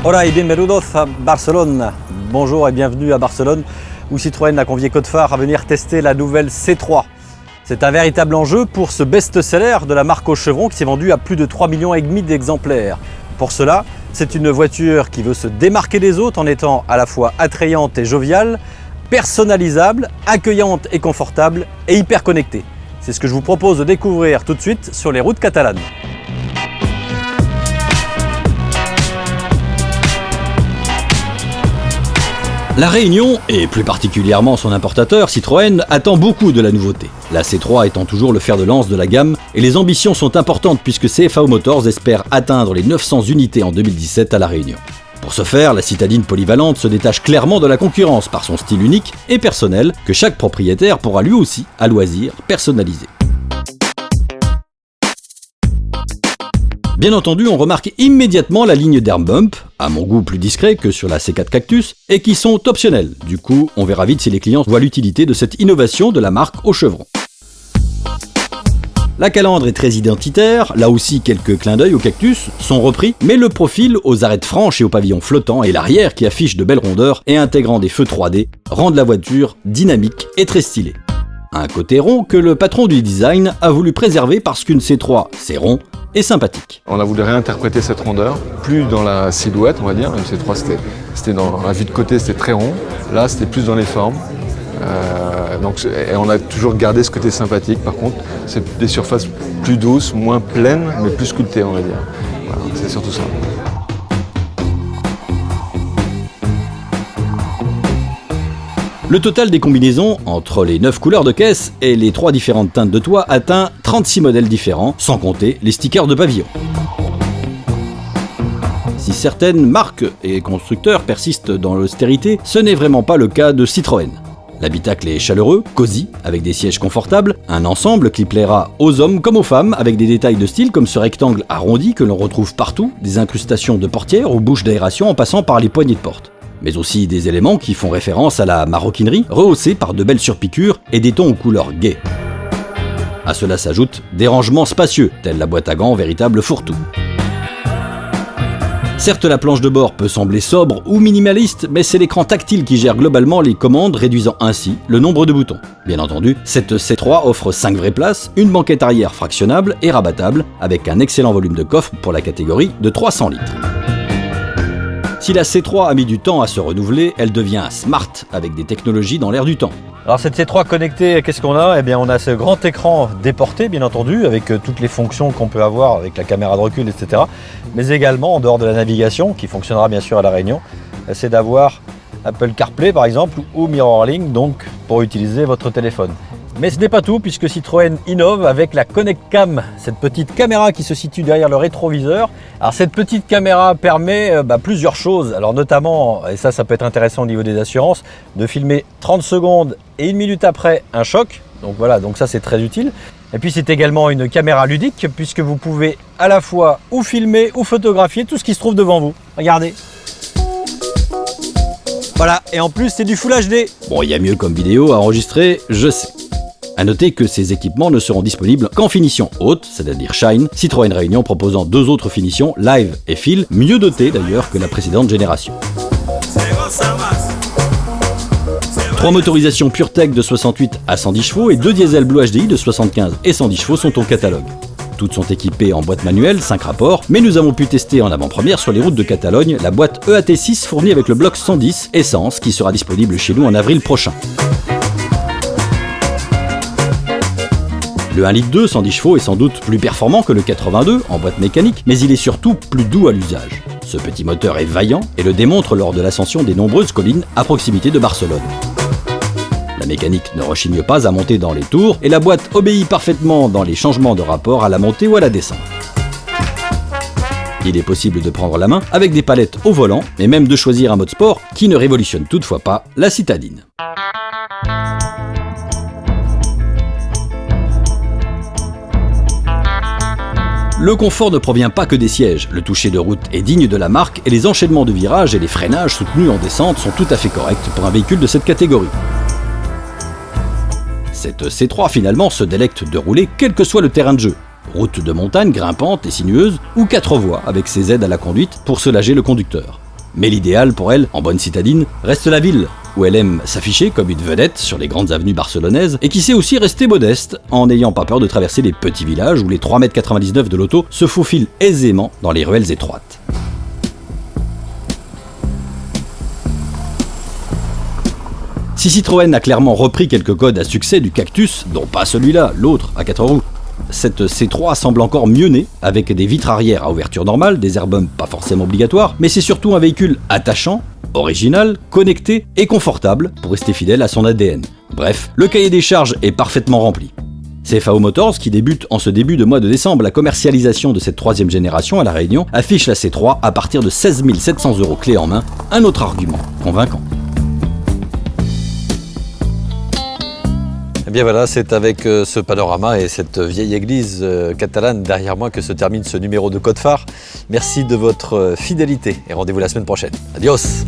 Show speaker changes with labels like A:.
A: Hola y bienvenidos a Barcelone. Bonjour et bienvenue à Barcelone où Citroën a convié Code Phare à venir tester la nouvelle C3. C'est un véritable enjeu pour ce best-seller de la marque au chevron qui s'est vendu à plus de 3,5 millions d'exemplaires. Pour cela, c'est une voiture qui veut se démarquer des autres en étant à la fois attrayante et joviale, personnalisable, accueillante et confortable et hyper connectée. C'est ce que je vous propose de découvrir tout de suite sur les routes catalanes. La Réunion, et plus particulièrement son importateur Citroën, attend beaucoup de la nouveauté. La C3 étant toujours le fer de lance de la gamme, et les ambitions sont importantes puisque CFAO Motors espère atteindre les 900 unités en 2017 à La Réunion. Pour ce faire, la citadine polyvalente se détache clairement de la concurrence par son style unique et personnel que chaque propriétaire pourra lui aussi, à loisir, personnaliser. Bien entendu, on remarque immédiatement la ligne d'Air Bump, à mon goût plus discret que sur la C4 Cactus, et qui sont optionnels. Du coup, on verra vite si les clients voient l'utilité de cette innovation de la marque au chevron. La calandre est très identitaire, là aussi quelques clins d'œil au Cactus sont repris, mais le profil aux arêtes franches et au pavillon flottant et l'arrière qui affiche de belles rondeurs et intégrant des feux 3D rendent la voiture dynamique et très stylée. Un côté rond que le patron du design a voulu préserver parce qu'une C3 c'est rond et sympathique.
B: On a voulu réinterpréter cette rondeur, plus dans la silhouette on va dire, une C3 c'était dans la vue de côté c'était très rond, là c'était plus dans les formes. Et on a toujours gardé ce côté sympathique, par contre c'est des surfaces plus douces, moins pleines mais plus sculptées on va dire. Voilà, c'est surtout ça.
A: Le total des combinaisons, entre les 9 couleurs de caisse et les 3 différentes teintes de toit, atteint 36 modèles différents, sans compter les stickers de pavillon. Si certaines marques et constructeurs persistent dans l'austérité, ce n'est vraiment pas le cas de Citroën. L'habitacle est chaleureux, cosy, avec des sièges confortables, un ensemble qui plaira aux hommes comme aux femmes, avec des détails de style comme ce rectangle arrondi que l'on retrouve partout, des incrustations de portières aux bouches d'aération en passant par les poignées de porte. Mais aussi des éléments qui font référence à la maroquinerie, rehaussés par de belles surpiqûres et des tons aux couleurs gaies. À cela s'ajoutent des rangements spacieux, tels la boîte à gants véritable fourre-tout. Certes, la planche de bord peut sembler sobre ou minimaliste, mais c'est l'écran tactile qui gère globalement les commandes, réduisant ainsi le nombre de boutons. Bien entendu, cette C3 offre 5 vraies places, une banquette arrière fractionnable et rabattable, avec un excellent volume de coffre pour la catégorie de 300 litres. Si la C3 a mis du temps à se renouveler, elle devient smart avec des technologies dans l'air du temps. Alors cette C3 connectée, qu'est-ce qu'on a ? Eh bien on a ce grand écran déporté bien entendu, avec toutes les fonctions qu'on peut avoir avec la caméra de recul, etc. Mais également, en dehors de la navigation, qui fonctionnera bien sûr à La Réunion, c'est d'avoir Apple CarPlay par exemple, ou MirrorLink, donc pour utiliser votre téléphone. Mais ce n'est pas tout, puisque Citroën innove avec la Connect Cam, cette petite caméra qui se situe derrière le rétroviseur. Alors cette petite caméra permet plusieurs choses, alors notamment, et ça peut être intéressant au niveau des assurances, de filmer 30 secondes et 1 minute après un choc. Donc voilà, donc ça c'est très utile. Et puis c'est également une caméra ludique, puisque vous pouvez à la fois ou filmer ou photographier tout ce qui se trouve devant vous. Regardez. Voilà, et en plus c'est du Full HD. Bon, il y a mieux comme vidéo à enregistrer, je sais. A noter que ces équipements ne seront disponibles qu'en finition haute, c'est-à-dire Shine, Citroën Réunion proposant 2 autres finitions, Live et Fil, mieux dotées d'ailleurs que la précédente génération. 3 motorisations PureTech de 68 à 110 chevaux et 2 diesel Blue HDI de 75 et 110 chevaux sont au catalogue. Toutes sont équipées en boîte manuelle, 5 rapports, mais nous avons pu tester en avant-première sur les routes de Catalogne la boîte EAT6 fournie avec le bloc 110 Essence qui sera disponible chez nous en avril prochain. Le 1,2 litre 110 chevaux est sans doute plus performant que le 82 en boîte mécanique, mais il est surtout plus doux à l'usage. Ce petit moteur est vaillant et le démontre lors de l'ascension des nombreuses collines à proximité de Barcelone. La mécanique ne rechigne pas à monter dans les tours et la boîte obéit parfaitement dans les changements de rapport à la montée ou à la descente. Il est possible de prendre la main avec des palettes au volant et même de choisir un mode sport qui ne révolutionne toutefois pas la citadine. Le confort ne provient pas que des sièges, le toucher de route est digne de la marque et les enchaînements de virages et les freinages soutenus en descente sont tout à fait corrects pour un véhicule de cette catégorie. Cette C3 finalement se délecte de rouler quel que soit le terrain de jeu. Route de montagne grimpante et sinueuse ou 4 voies avec ses aides à la conduite pour soulager le conducteur. Mais l'idéal pour elle, en bonne citadine, reste la ville, où elle aime s'afficher comme une vedette sur les grandes avenues barcelonaises et qui sait aussi rester modeste en n'ayant pas peur de traverser les petits villages où les 3,99 m de l'auto se faufilent aisément dans les ruelles étroites. Si Citroën a clairement repris quelques codes à succès du Cactus, dont pas celui-là, l'autre à 4 roues, cette C3 semble encore mieux née, avec des vitres arrière à ouverture normale, des airbums pas forcément obligatoires, mais c'est surtout un véhicule attachant, original, connecté et confortable pour rester fidèle à son ADN. Bref, le cahier des charges est parfaitement rempli. CFAO Motors, qui débute en ce début de mois de décembre la commercialisation de cette troisième génération à La Réunion, affiche la C3 à partir de 16 700 € clé en main, un autre argument convaincant.
C: Eh bien voilà, c'est avec ce panorama et cette vieille église catalane derrière moi que se termine ce numéro de Code Phare. Merci de votre fidélité et rendez-vous la semaine prochaine. Adios!